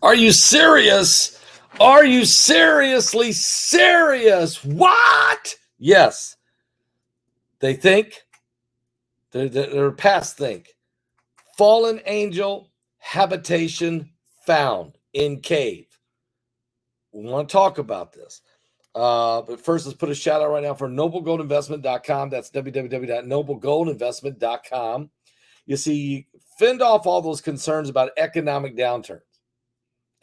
Are you serious? Are you seriously serious? What? Yes. They think, they're past think. Fallen angel habitation found in cave. We want to talk about this. But first, let's put a shout out right now for noblegoldinvestment.com. That's www.noblegoldinvestment.com. You see, fend off all those concerns about economic downturns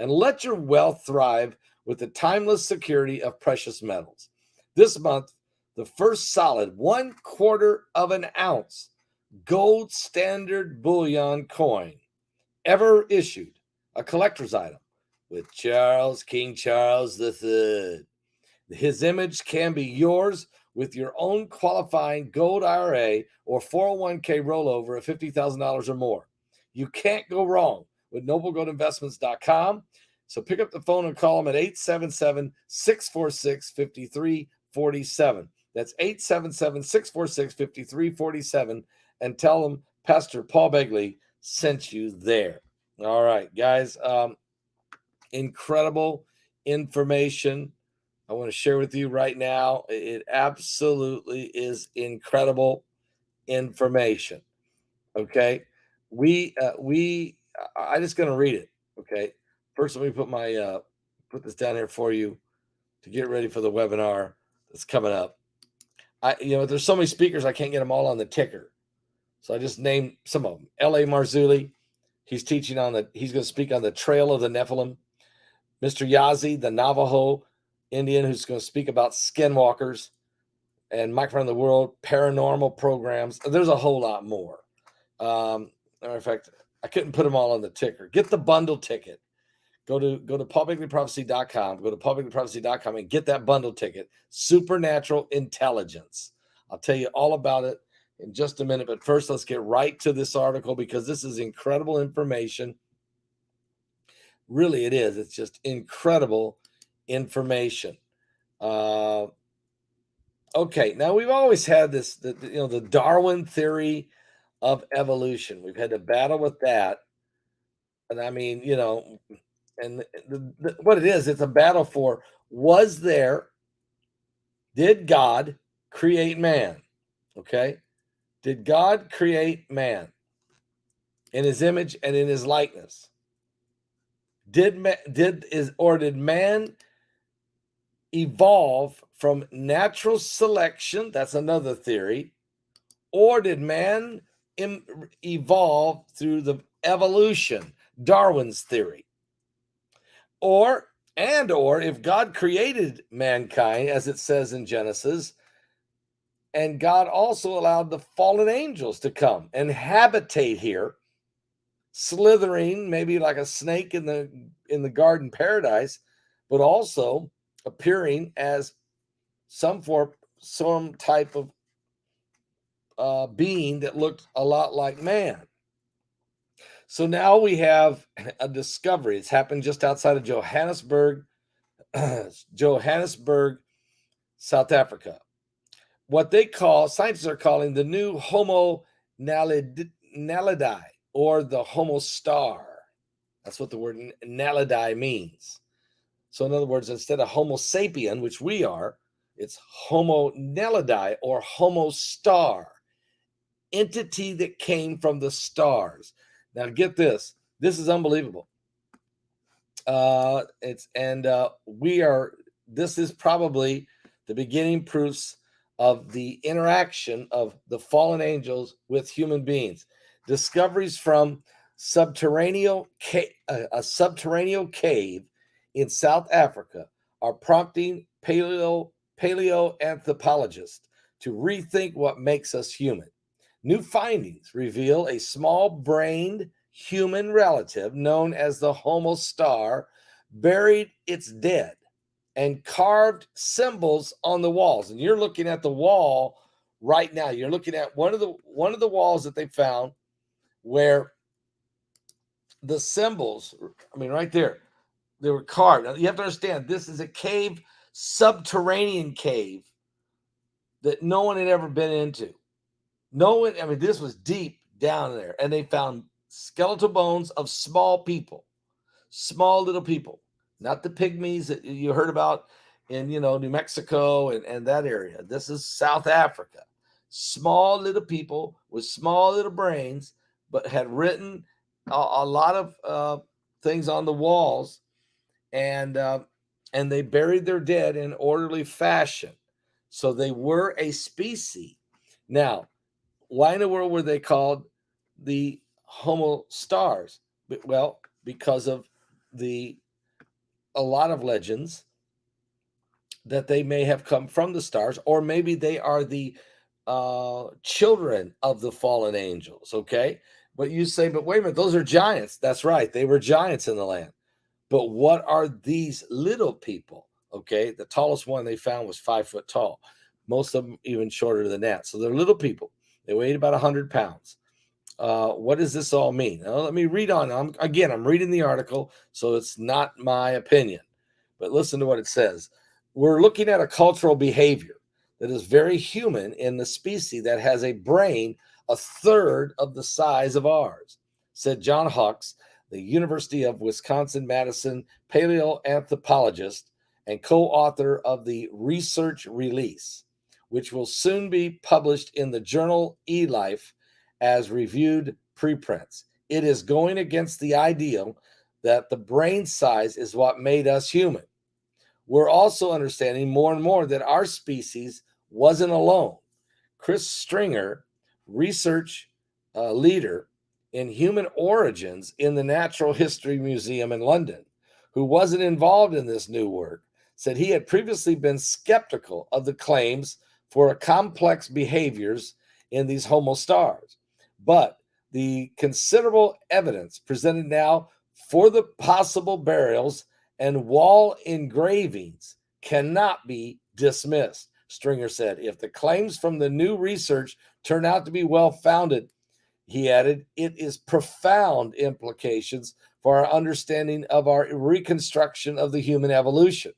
and let your wealth thrive with the timeless security of precious metals. This month, the first solid 1/4 of an ounce gold standard bullion coin ever issued, a collector's item with King Charles III. His image can be yours with your own qualifying gold IRA or 401k rollover of $50,000 or more. You can't go wrong with noblegoldinvestments.com. So pick up the phone and call them at 877-646-5347. That's 877-646-5347, and tell them Pastor Paul Begley sent you there. All right, guys. Incredible information I want to share with you right now. It absolutely is incredible information. Okay, I just going to read it. Okay, first let me put this down here for you to get ready for the webinar that's coming up. There's so many speakers I can't get them all on the ticker, so I just named some of them. L.A. Marzulli, he's going to speak on the Trail of the Nephilim. Mr. Yazi, the Navajo Indian, who's going to speak about skinwalkers, and Mike Around the World, paranormal programs. There's a whole lot more. Matter of fact, I couldn't put them all on the ticker. Get the bundle ticket. Go to paulbegleyprophecy.com. Go to paulbegleyprophecy.com and get that bundle ticket. Supernatural Intelligence. I'll tell you all about it in just a minute. But first, let's get right to this article because this is incredible information. Really, it is. It's just incredible information. Okay, now we've always had this, the Darwin theory of evolution. We've had to battle with that. And I mean, and what it is, it's a battle for, did God create man? Okay. Did God create man in his image and in his likeness? Did man evolve from natural selection? That's another theory. Or did man evolve through the evolution, Darwin's theory? Or if God created mankind, as it says in Genesis, and God also allowed the fallen angels to come and habitate here, slithering maybe like a snake in the garden paradise, but also appearing as some type of being that looked a lot like man. So now we have a discovery. It's happened just outside of Johannesburg, South Africa. What scientists are calling the new Homo naledi, or the Homo star. That's what the word naledi means. So in other words, instead of Homo sapien, which we are, it's Homo naledi, or Homo star, entity that came from the stars. Now get this. This is unbelievable. This is probably the beginning proofs of the interaction of the fallen angels with human beings. Discoveries from a subterranean cave in South Africa are prompting paleoanthropologists to rethink what makes us human. New findings reveal a small-brained human relative known as the Homo star buried its dead and carved symbols on the walls. And you're looking at the wall right now. You're looking at one of the walls that they found where the symbols, right there, they were carved. Now, you have to understand, this is a cave, subterranean cave that no one had ever been into. This was deep down there, and they found skeletal bones of small people. Small little people, not the pygmies that you heard about in, New Mexico and that area. This is South Africa. Small little people with small little brains, but had written a lot of things on the walls, and they buried their dead in orderly fashion. So they were a species. Now, why in the world were they called the Homo stars? Well, because of a lot of legends that they may have come from the stars, or maybe they are the children of the fallen angels. Okay, but you say, but wait a minute, those are giants. That's right, they were giants in the land. But what are these little people? Okay, the tallest one they found was 5 foot tall. Most of them even shorter than that. So they're little people. They weighed about 100 pounds. What does this all mean? Now, let me read on. I'm reading the article, so it's not my opinion. But listen to what it says. We're looking at a cultural behavior that is very human in the species that has a brain a third of the size of ours, said John Hawks, the University of Wisconsin-Madison paleoanthropologist and co-author of the research release, which will soon be published in the journal eLife as reviewed preprints. It is going against the ideal that the brain size is what made us human. We're also understanding more and more that our species wasn't alone. Chris Stringer, research leader in human origins in the Natural History Museum in London, who wasn't involved in this new work, said he had previously been skeptical of the claims for complex behaviors in these Homo stars. But the considerable evidence presented now for the possible burials and wall engravings cannot be dismissed, Stringer said. If the claims from the new research turn out to be well-founded, he added, it is profound implications for our understanding of our reconstruction of the human evolution.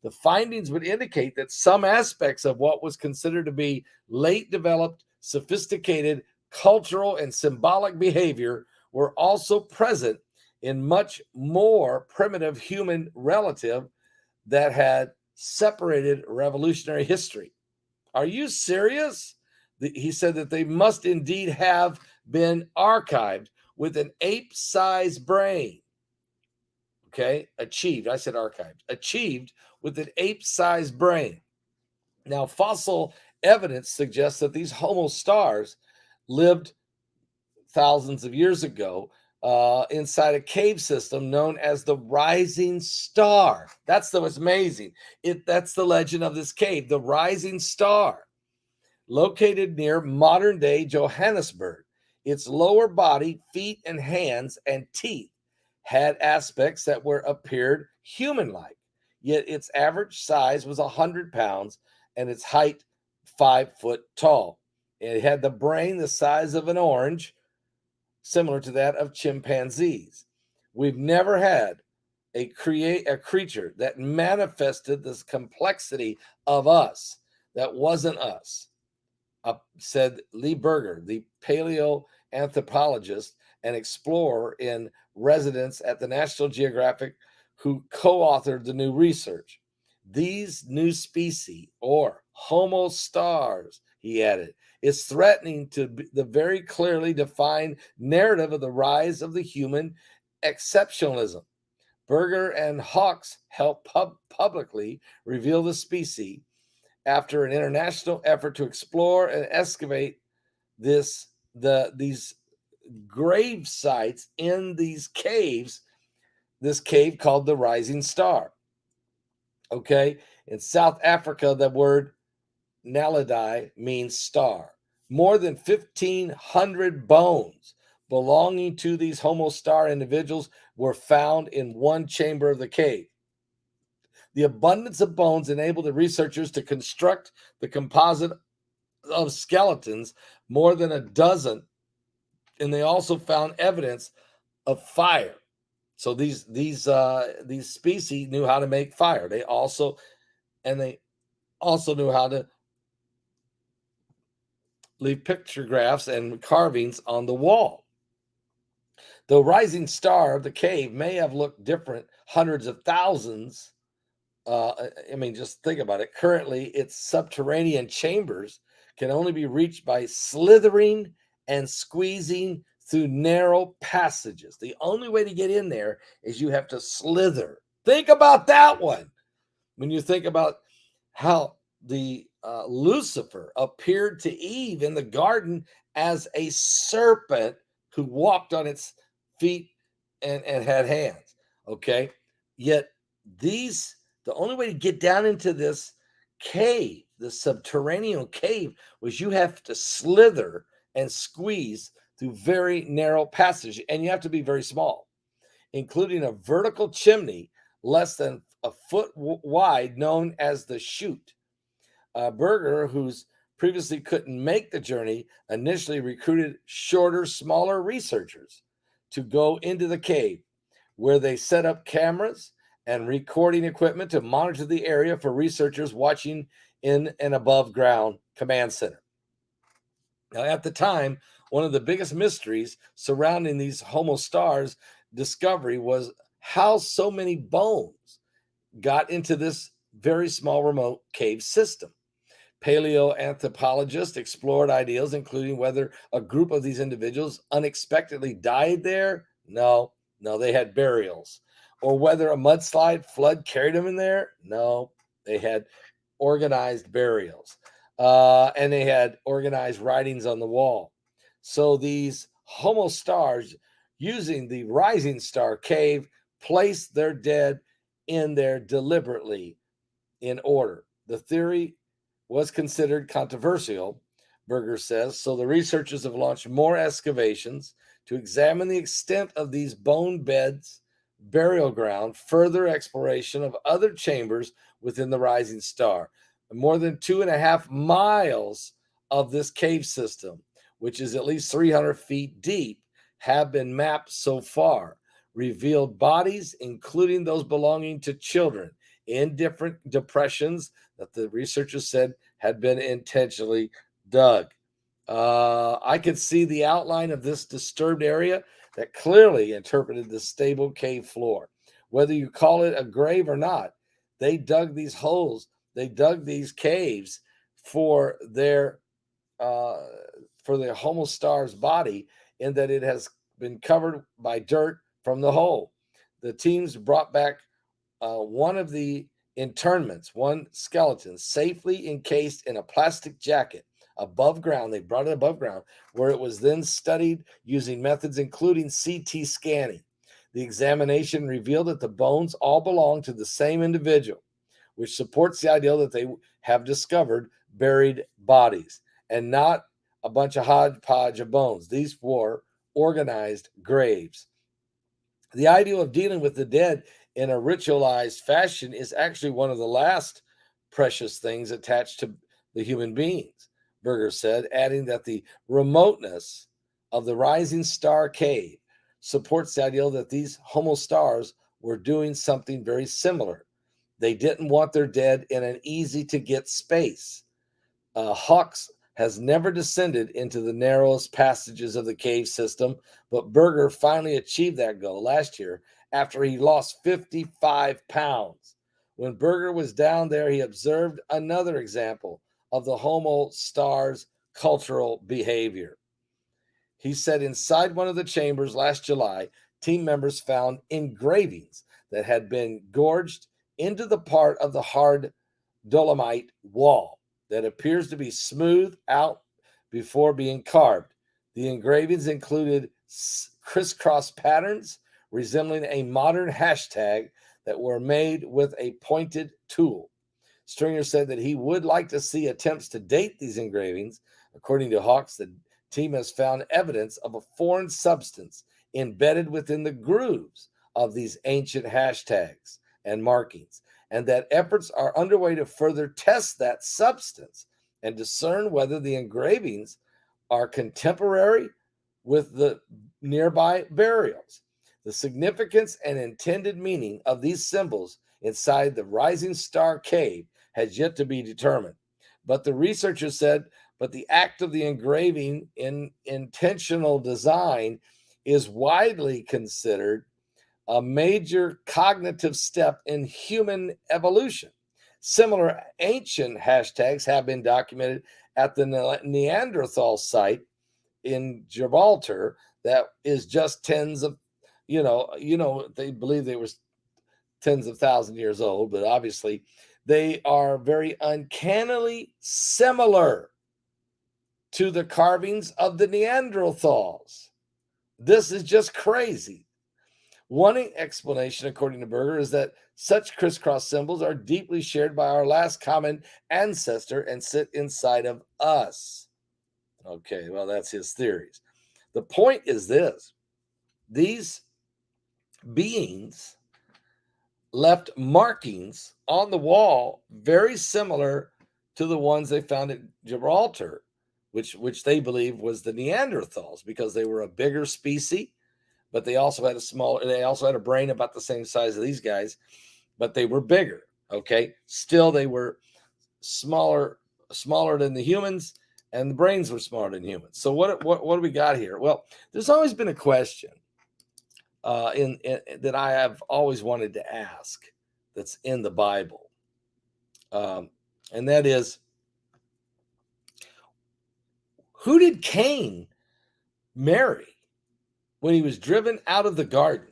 The findings would indicate that some aspects of what was considered to be late developed, sophisticated, cultural, and symbolic behavior were also present in much more primitive human relative that had separated revolutionary history. Are you serious? He said that they must indeed have been archived with an ape-sized brain. Okay, achieved. I said archived. Achieved with an ape-sized brain. Now, fossil evidence suggests that these Homo stars lived thousands of years ago inside a cave system known as the Rising Star. That's what's amazing. That's the legend of this cave, the Rising Star, located near modern-day Johannesburg. Its lower body, feet, and hands and teeth had aspects that appeared human-like, yet its average size was 100 pounds and its height 5 foot tall. It had the brain the size of an orange, similar to that of chimpanzees. We've never had a creature that manifested this complexity of us that wasn't us, said Lee Berger, the paleoanthropologist and explorer in residence at the National Geographic, who co-authored the new research. These new species, or Homo stars, he added, is threatening to the very clearly defined narrative of the rise of the human exceptionalism. Berger and Hawks helped publicly reveal the species after an international effort to explore and excavate these grave sites in these caves, this cave called the Rising Star. Okay, in South Africa, the word Naledi means star. More than 1,500 bones belonging to these Homo star individuals were found in one chamber of the cave. The abundance of bones enabled the researchers to construct the composite of skeletons, more than a dozen, and they also found evidence of fire. So these species knew how to make fire. They also knew how to leave pictographs and carvings on the wall. The rising star of the cave may have looked different hundreds of thousands. I mean, just think about it. Currently, its subterranean chambers can only be reached by slithering and squeezing through narrow passages. The only way to get in there is you have to slither. Think about that one. When you think about how the Lucifer appeared to Eve in the garden as a serpent who walked on its feet and had hands. Okay. Yet the only way to get down into this cave, the subterranean cave, was you have to slither and squeeze through very narrow passage, and you have to be very small, including a vertical chimney less than a foot wide known as the chute. Berger, who's previously couldn't make the journey, initially recruited shorter, smaller researchers to go into the cave, where they set up cameras and recording equipment to monitor the area for researchers watching in an above ground command center. Now, at the time, one of the biggest mysteries surrounding these Homo stars discovery was how so many bones got into this very small remote cave system. Paleoanthropologists explored ideas, including whether a group of these individuals unexpectedly died there. No, they had burials. Or whether a mudslide flood carried them in there. No, they had organized burials. And they had organized writings on the wall. So these Homo stars, using the rising star cave, placed their dead in there deliberately in order. The theory was considered controversial, Berger says, so the researchers have launched more excavations to examine the extent of these bone beds, burial ground, further exploration of other chambers within the rising star. More than 2.5 miles of this cave system, which is at least 300 feet deep, have been mapped so far. Revealed bodies, including those belonging to children, in different depressions that the researchers said had been intentionally dug. I could see the outline of this disturbed area that clearly interpreted the stable cave floor. Whether you call it a grave or not, they dug these holes, they dug these caves for their Homo star's body, in that it has been covered by dirt from the hole. The teams brought back one of the internments, one skeleton, safely encased in a plastic jacket above ground. They brought it above ground, where it was then studied using methods including CT scanning. The examination revealed that the bones all belong to the same individual, which supports the idea that they have discovered buried bodies and not a bunch of hodgepodge of bones. These were organized graves. The idea of dealing with the dead in a ritualized fashion is actually one of the last precious things attached to the human beings, Berger said, adding that the remoteness of the rising star cave supports the idea that these Homo stars were doing something very similar. They didn't want their dead in an easy-to-get space. Hawks has never descended into the narrowest passages of the cave system, but Berger finally achieved that goal last year after he lost 55 pounds. When Berger was down there, he observed another example of the Homo stars' cultural behavior. He said inside one of the chambers last July, team members found engravings that had been gorged into the part of the hard dolomite wall that appears to be smoothed out before being carved. The engravings included crisscross patterns resembling a modern hashtag that were made with a pointed tool. Stringer said that he would like to see attempts to date these engravings. According to Hawks, the team has found evidence of a foreign substance embedded within the grooves of these ancient hashtags and markings, and that efforts are underway to further test that substance and discern whether the engravings are contemporary with the nearby burials. The significance and intended meaning of these symbols inside the rising star cave has yet to be determined. But the researchers said, the act of the engraving in intentional design is widely considered a major cognitive step in human evolution. Similar ancient hashtags have been documented at the Neanderthal site in Gibraltar that is just tens of, they believe they were tens of thousands of years old, but obviously they are very uncannily similar to the carvings of the Neanderthals. This is just crazy. One explanation, according to Berger, is that such crisscross symbols are deeply shared by our last common ancestor and sit inside of us. Okay, well, that's his theories. The point is this: these beings left markings on the wall very similar to the ones they found at Gibraltar, which they believe was the Neanderthals, because they were a bigger species, but they also had a brain about the same size of these guys, but they were bigger. Okay, still they were smaller than the humans, and the brains were smaller than humans. So what do we got here? Well, there's always been a question in that I have always wanted to ask, that's in the Bible, and that is, who did Cain marry when he was driven out of the garden?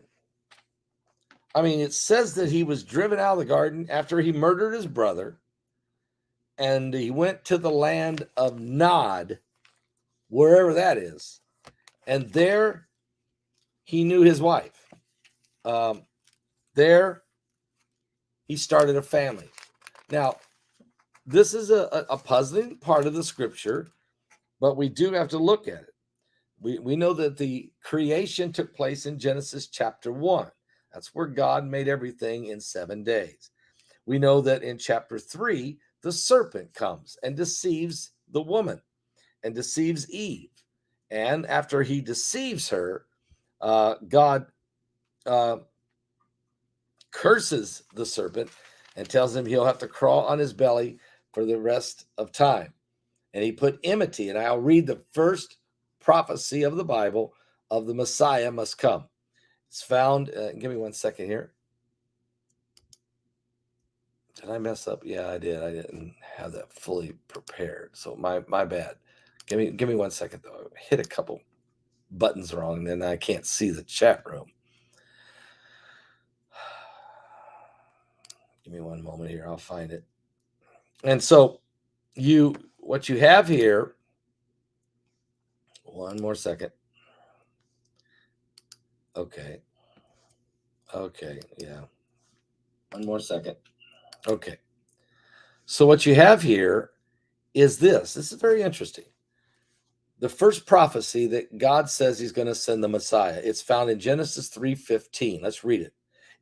I mean, it says that he was driven out of the garden after he murdered his brother, and he went to the land of Nod, wherever that is, and there he knew his wife. There he started a family. Now, this is a puzzling part of the scripture, but we do have to look at it. We know that the creation took place in Genesis chapter 1. That's where God made everything in 7 days. We know that in chapter 3, the serpent comes and deceives the woman and deceives Eve. And after he deceives her, God curses the serpent and tells him he'll have to crawl on his belly for the rest of time. And he put enmity, and I'll read the first prophecy of the Bible of the Messiah must come. It's found, give me 1 second here. Did I mess up? Yeah, I did. I didn't have that fully prepared. So my bad. Give me 1 second though. I hit a couple buttons wrong, and then I can't see the chat room. Give me one moment here. I'll find it. And so what you have here, one more second. Okay, yeah. One more second. Okay. So what you have here is this. This is very interesting. The first prophecy that God says he's going to send the Messiah. It's found in Genesis 3:15. Let's read it.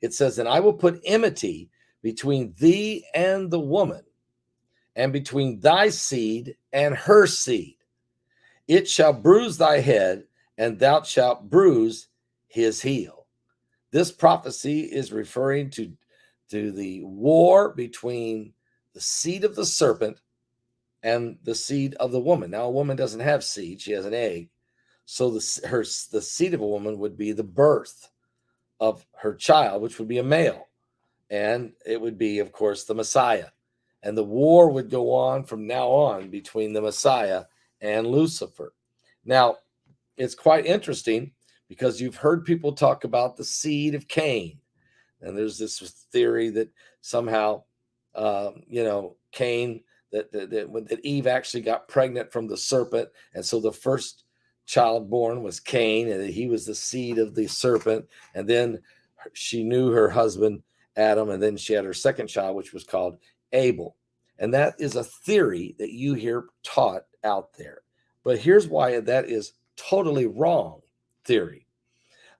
It says, "And I will put enmity between thee and the woman, and between thy seed and her seed. It shall bruise thy head, and thou shalt bruise his heel." This prophecy is referring to the war between the seed of the serpent and the seed of the woman. Now, a woman doesn't have seed; she has an egg. So the seed of a woman would be the birth of her child, which would be a male, and it would be, of course, the Messiah. And the war would go on from now on between the Messiah and Lucifer. Now, it's quite interesting because you've heard people talk about the seed of Cain. And there's this theory that somehow, Cain, that Eve actually got pregnant from the serpent. And so the first child born was Cain, and that he was the seed of the serpent. And then she knew her husband, Adam, and then she had her second child, which was called Abel. And that is a theory that you hear taught out there. But here's why that is totally wrong theory.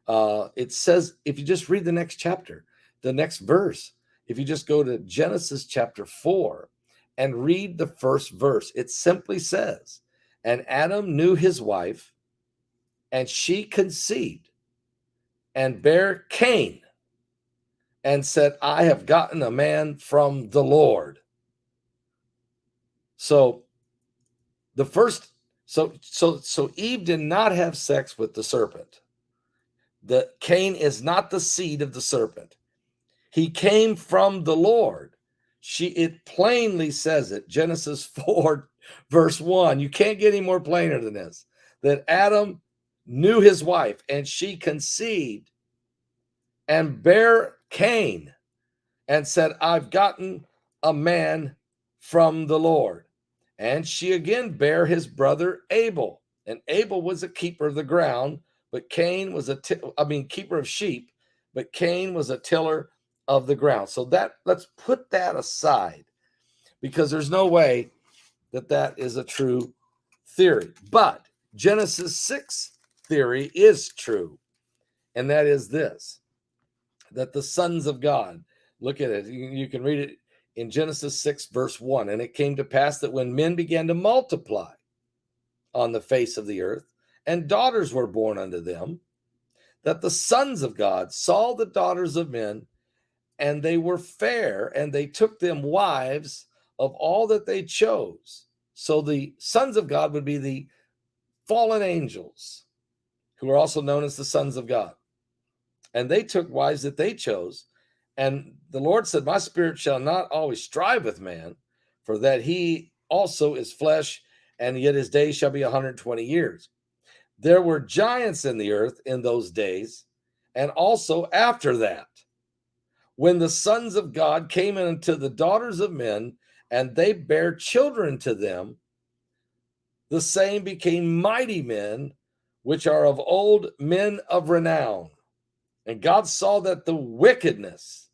It says, if you just read the next chapter, the next verse, if you just go to Genesis chapter 4 and read the first verse, it simply says, "And Adam knew his wife, and she conceived and bare Cain, and said, I have gotten a man from the Lord." So the first, so Eve did not have sex with the serpent. Cain is not the seed of the serpent. He came from the Lord. It plainly says it. Genesis 4, verse 1. You can't get any more plainer than this. That Adam knew his wife, and she conceived and bare Cain, and said, I've gotten a man from the Lord. And she again bare his brother Abel. And Abel was a keeper of the ground, but Cain was keeper of sheep, but Cain was a tiller of the ground. So let's put that aside, because there's no way that is a true theory. But Genesis 6 theory is true. And that is this, that the sons of God, look at it, you can read it in Genesis 6, verse 1. And it came to pass that when men began to multiply on the face of the earth, and daughters were born unto them, that the sons of God saw the daughters of men, and they were fair, and they took them wives of all that they chose. So the sons of God would be the fallen angels, who are also known as the sons of God. And they took wives that they chose. And the Lord said, my spirit shall not always strive with man, for that he also is flesh, and yet his days shall be 120 years. There were giants in the earth in those days, and also after that, when the sons of God came into the daughters of men, and they bare children to them, the same became mighty men, which are of old, men of renown. And God saw that the wickedness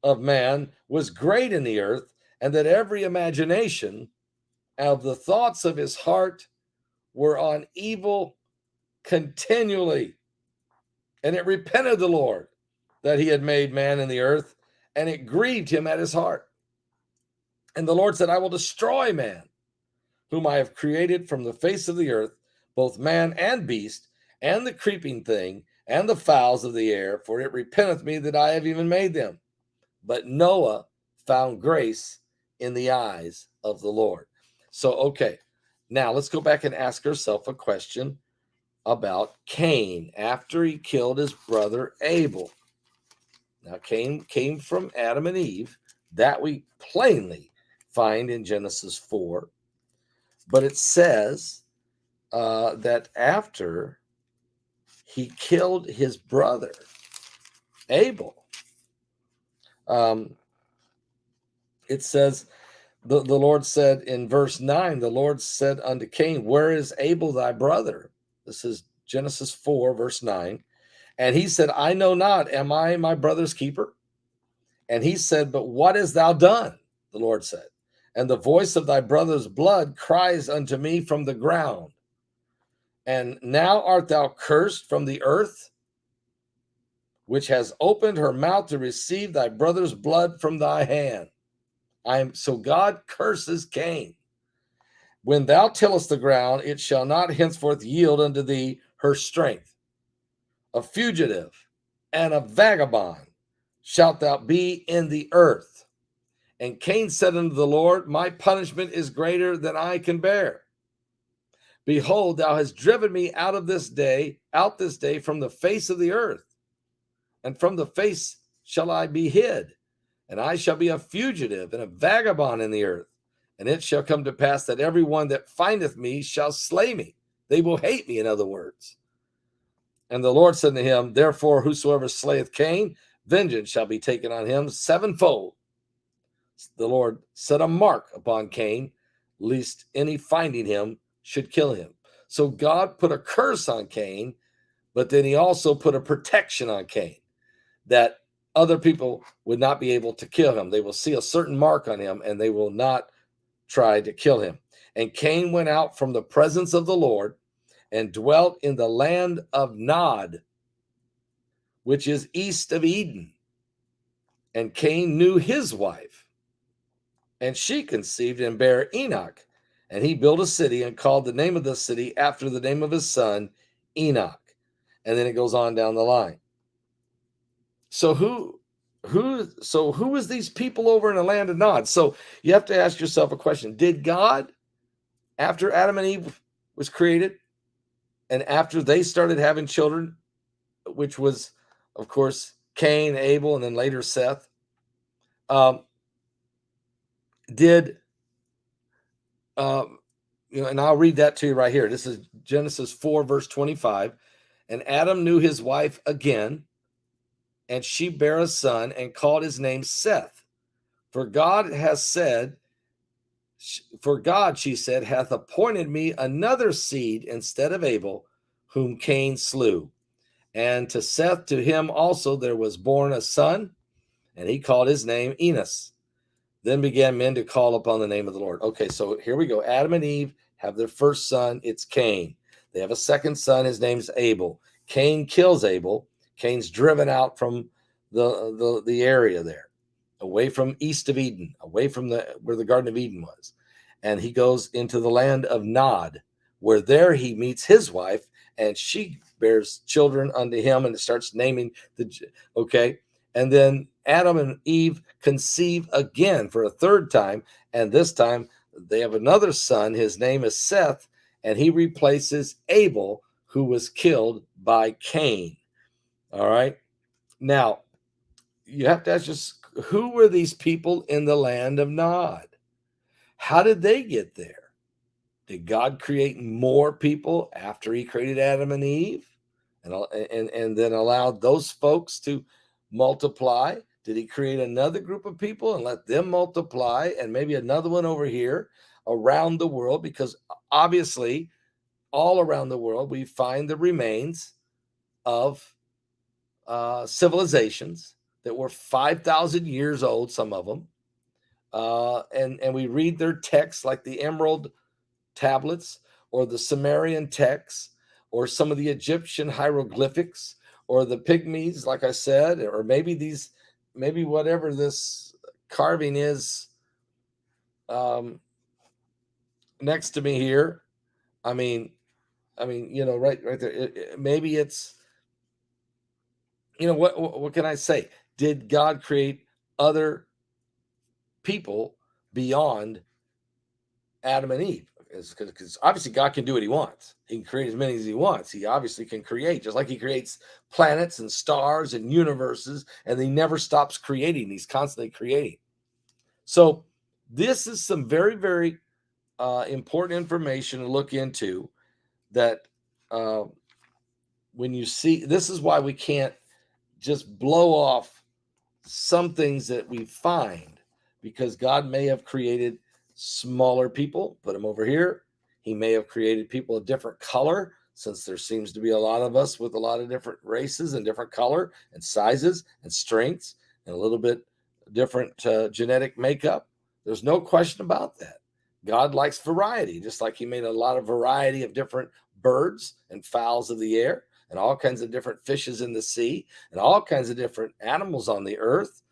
of man was great in the earth, and that every imagination of the thoughts of his heart were on evil continually. And it repented the Lord that he had made man in the earth, and it grieved him at his heart. And the Lord said, I will destroy man, whom I have created from the face of the earth, both man and beast, and the creeping thing, and the fowls of the air, for it repenteth me that I have even made them. But Noah found grace in the eyes of the Lord. So, okay, now let's go back and ask ourselves a question about Cain after he killed his brother Abel. Now, Cain came from Adam and Eve. That we plainly find in Genesis 4. But it says that after he killed his brother Abel, it says, the Lord said in verse 9, the Lord said unto Cain, where is Abel thy brother? This is Genesis 4, verse 9. And he said, I know not, am I my brother's keeper? And he said, but what hast thou done? The Lord said, and the voice of thy brother's blood cries unto me from the ground. And now art thou cursed from the earth, which has opened her mouth to receive thy brother's blood from thy hand. So God curses Cain. When thou tillest the ground, it shall not henceforth yield unto thee her strength. A fugitive and a vagabond shalt thou be in the earth. And Cain said unto the Lord, my punishment is greater than I can bear. Behold, thou hast driven me out this day from the face of the earth, and from the face shall I be hid, and I shall be a fugitive and a vagabond in the earth. And it shall come to pass that every one that findeth me shall slay me. They will hate me, in other words. And the Lord said to him, therefore, whosoever slayeth Cain, vengeance shall be taken on him sevenfold. The Lord set a mark upon Cain, lest any finding him should kill him. So God put a curse on Cain, but then he also put a protection on Cain, that other people would not be able to kill him. They will see a certain mark on him, and they will not try to kill him. And Cain went out from the presence of the Lord and dwelt in the land of Nod, which is east of Eden. And Cain knew his wife, and she conceived and bare Enoch. And he built a city and called the name of the city after the name of his son, Enoch. And then it goes on down the line. So who is these people over in the land of Nod? So you have to ask yourself a question. Did God, after Adam and Eve was created, and after they started having children, which was, of course, Cain, Abel, and then later Seth, did, and I'll read that to you right here. This is Genesis 4, verse 25. And Adam knew his wife again, and she bare a son and called his name Seth. For God, she said, hath appointed me another seed instead of Abel, whom Cain slew. And to Seth, to him also there was born a son, and he called his name Enos. Then began men to call upon the name of the Lord. Okay, so here we go. Adam and Eve have their first son. It's Cain. They have a second son. His name's Abel. Cain kills Abel. Cain's driven out from the area there, away from east of Eden, away from where the Garden of Eden was. And he goes into the land of Nod, where there he meets his wife, and she bears children unto him, and it starts naming okay. And then Adam and Eve conceive again for a third time, and this time they have another son. His name is Seth, and he replaces Abel, who was killed by Cain. All right. Now, you have to ask just, who were these people in the land of Nod? How did they get there? Did God create more people after he created Adam and Eve and then allowed those folks to multiply? Did he create another group of people and let them multiply, and maybe another one over here around the world? Because obviously all around the world we find the remains of civilizations that were 5,000 years old, some of them, and we read their texts, like the Emerald tablets or the Sumerian texts or some of the Egyptian hieroglyphics or the Pygmies, like I said, or maybe whatever this carving is next to me here. I mean, right there. Maybe it's, what can I say? Did God create other people beyond Adam and Eve? Because obviously God can do what he wants. He can create as many as he wants. He obviously can create, just like he creates planets and stars and universes, and he never stops creating. He's constantly creating. So this is some very, very important information to look into, that when you see, this is why we can't just blow off some things that we find, because God may have created smaller people, put them over here. He may have created people of different color, since there seems to be a lot of us with a lot of different races and different color and sizes and strengths and a little bit different genetic makeup. There's no question about that. God likes variety, just like he made a lot of variety of different birds and fowls of the air and all kinds of different fishes in the sea and all kinds of different animals on the earth.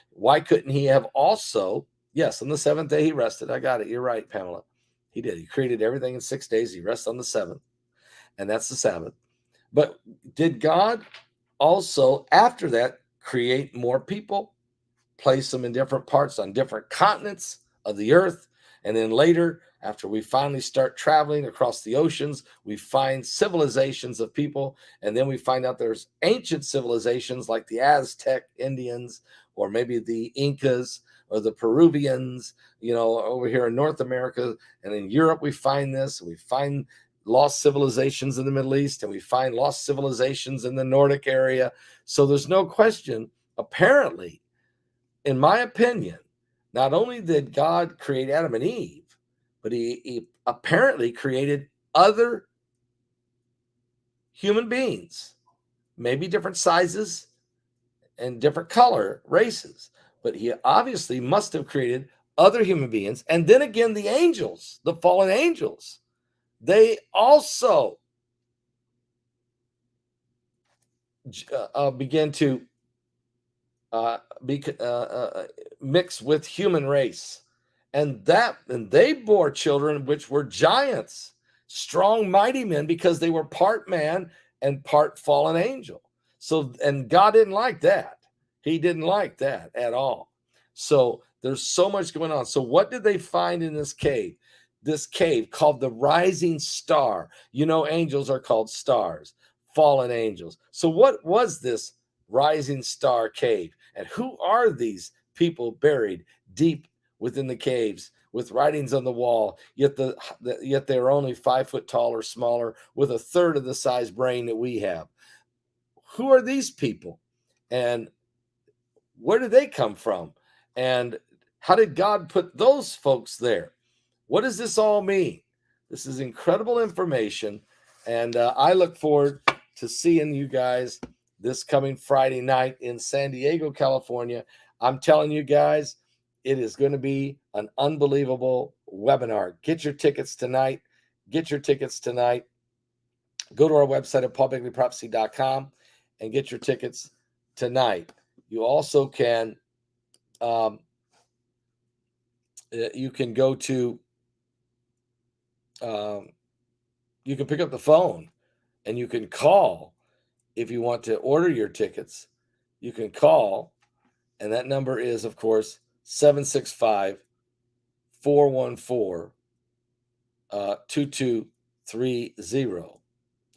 Why couldn't he have also, yes, on the seventh day he rested. I got it. You're right, Pamela. He did. He created everything in 6 days. He rests on the seventh, and that's the Sabbath. But did God also, after that, create more people, place them in different parts on different continents of the earth? And then later, after we finally start traveling across the oceans, we find civilizations of people. And then we find out there's ancient civilizations like the Aztec Indians, or maybe the Incas or the Peruvians, over here in North America. And in Europe, we find this. We find lost civilizations in the Middle East, and we find lost civilizations in the Nordic area. So there's no question, apparently, in my opinion, not only did God create Adam and Eve, but he apparently created other human beings, maybe different sizes and different color races, but he obviously must have created other human beings. And then again, the angels, the fallen angels, they also begin to mix with human race, and they bore children which were giants, strong, mighty men, because they were part man and part fallen angel. So, and God didn't like that. He didn't like that at all. So there's so much going on. So what did they find in this cave? This cave called the Rising Star. Angels are called stars. fallen angels. So what was this rising star cave? And who are these people buried deep within the caves with writings on the wall, yet they're only 5 foot tall or smaller, with a third of the size brain that we have? Who are these people? And where did they come from? And how did God put those folks there? What does this all mean? This is incredible information. And I look forward to seeing you guys this coming Friday night in San Diego, California. I'm telling you guys, it is going to be an unbelievable webinar. Get your tickets tonight. Get your tickets tonight. Go to our website at paulbegleyprophecy.com and get your tickets tonight. You also can you can go to you can pick up the phone and you can call if you want to order your tickets. You can call, and that number is, of course, 765-414-2230.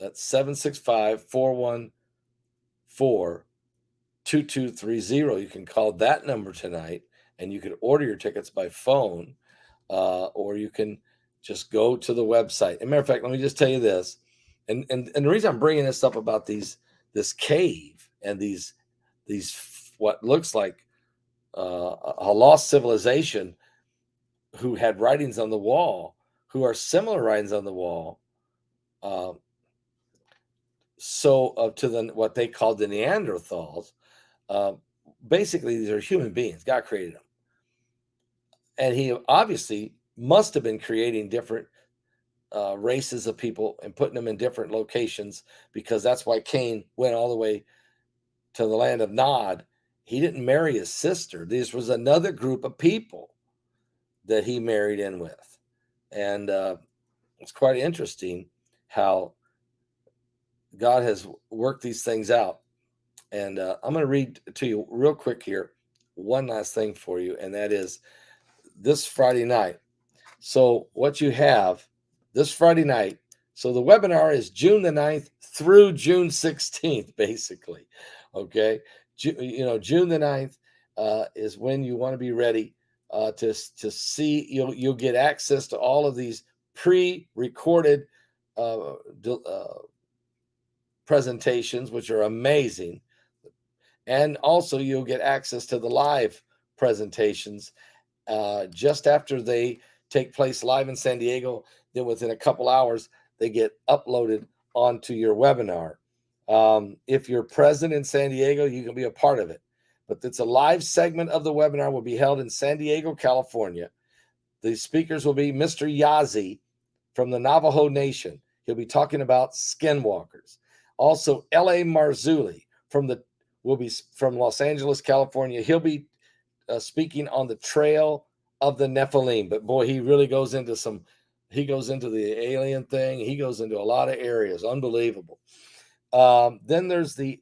That's 765-414-2230. You can call that number tonight, and you can order your tickets by phone, or you can just go to the website. As a matter of fact, let me just tell you this, and the reason I'm bringing this up about this cave and these what looks like a lost civilization who had writings on the wall, who are similar writings on the wall, to what they called the Neanderthals. Basically, these are human beings. God created them, and He obviously must have been creating different races of people and putting them in different locations, because that's why Cain went all the way to the land of Nod. He didn't marry his sister. This was another group of people that he married in with. And it's quite interesting how God has worked these things out. And I'm going to read to you real quick here one last thing for you, and that is this Friday night. So what you have this Friday night, so the webinar is June the 9th through June 16th, basically. Okay. June the 9th is when you want to be ready to see. You'll get access to all of these pre-recorded presentations, which are amazing. And also you'll get access to the live presentations just after they take place live in San Diego. Then within a couple hours, they get uploaded onto your webinar. If you're present in San Diego, you can be a part of it. But it's a live segment of the webinar will be held in San Diego, California. The speakers will be Mr. Yazi from the Navajo Nation. He'll be talking about skinwalkers. Also, L.A. Marzulli will be from Los Angeles, California. He'll be speaking on the trail of the Nephilim. But boy, he really goes into the alien thing. He goes into a lot of areas. Unbelievable. Then there's the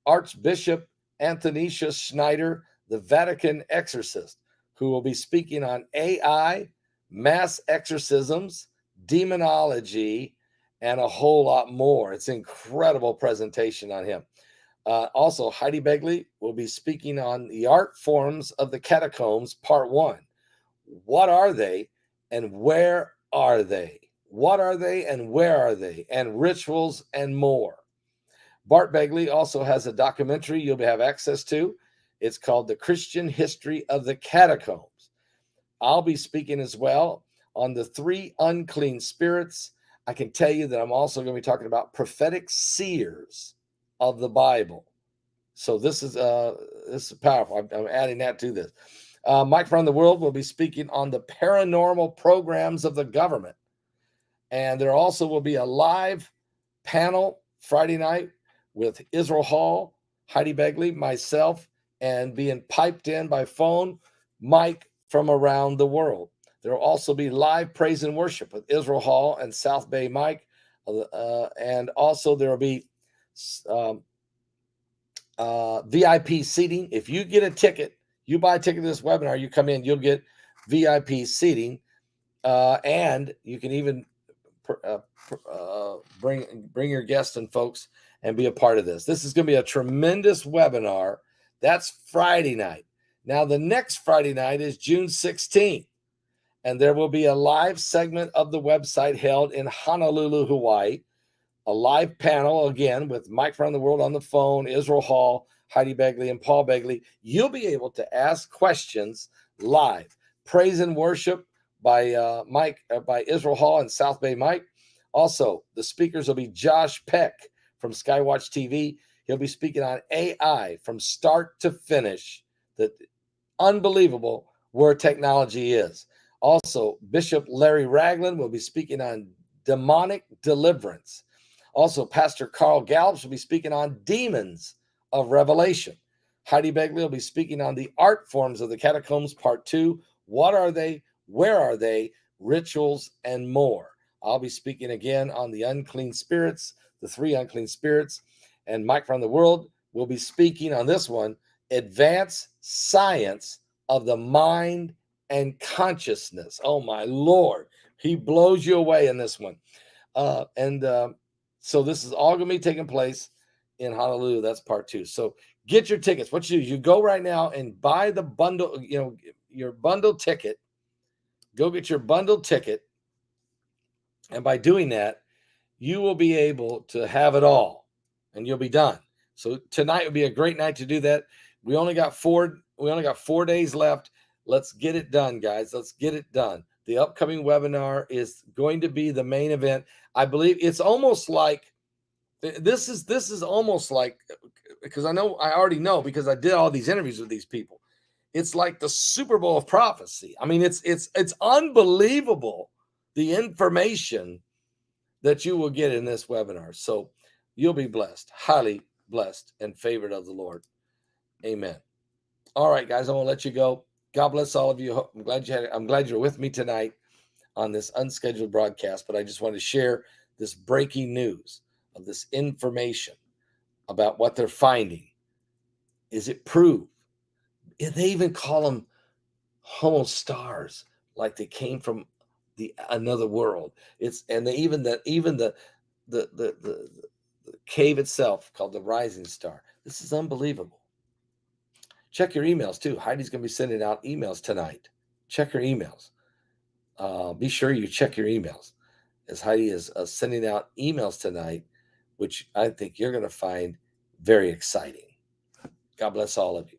Archbishop Athanasius Schneider, the Vatican exorcist, who will be speaking on AI, mass exorcisms, demonology, and a whole lot more. It's an incredible presentation on him. Also, Heidi Begley will be speaking on the art forms of the catacombs, part 1. What are they and where are they? What are they and where are they? And rituals and more. Bart Begley also has a documentary you'll have access to. It's called The Christian History of the Catacombs. I'll be speaking as well on the 3 unclean spirits. I can tell you that I'm also going to be talking about prophetic seers of the Bible. So this is powerful. I'm adding that to this. Mike from the World will be speaking on the paranormal programs of the government. And there also will be a live panel Friday night with Israel Hall, Heidi Begley, myself, and being piped in by phone, Mike from around the world. There will also be live praise and worship with Israel Hall and South Bay Mike. And also there will be VIP seating. If you get a ticket, you buy a ticket to this webinar, you come in, you'll get VIP seating. And you can even bring your guests and folks and be a part of this. This is going to be a tremendous webinar. That's Friday night. Now, the next Friday night is June 16th, and there will be a live segment of the website held in Honolulu, Hawaii. A live panel, again, with Mike from the World on the phone, Israel Hall, Heidi Begley, and Paul Begley. You'll be able to ask questions live. Praise and worship by by Israel Hall and South Bay Mike. Also, the speakers will be Josh Peck from Skywatch TV. He'll be speaking on AI from start to finish. The unbelievable where technology is. Also, Bishop Larry Ragland will be speaking on demonic deliverance. Also, Pastor Carl Gallups will be speaking on demons of Revelation. Heidi Begley will be speaking on the art forms of the catacombs, part 2. What are they? Where are they? Rituals and more. I'll be speaking again on the unclean spirits, the 3 unclean spirits. And Mike from the World will be speaking on this one, advanced science of the mind and consciousness. Oh, my Lord. He blows you away in this one. So this is all going to be taking place in Honolulu. That's part 2. So get your tickets. What you do, you go right now and buy the bundle, your bundle ticket. Go get your bundle ticket. And by doing that, you will be able to have it all and you'll be done. So tonight would be a great night to do that. We only got 4 days left. Let's get it done, guys. Let's get it done. The upcoming webinar is going to be the main event. I believe it's almost like this is almost like, because I already know because I did all these interviews with these people. It's like the Super Bowl of prophecy. I mean, it's unbelievable the information that you will get in this webinar. So you'll be blessed, highly blessed and favored of the Lord. Amen. All right, guys, I want to let you go. God bless all of you. I'm glad you're with me tonight on this unscheduled broadcast, but I just wanted to share this breaking news of this information about what they're finding. Is it proved? They even call them homo stars, like they came from another world. The cave itself called the Rising Star. This is unbelievable. Check your emails too. Heidi's going to be sending out emails tonight. Check your emails. Be sure you check your emails, as Heidi is sending out emails tonight, which I think you're going to find very exciting. God bless all of you.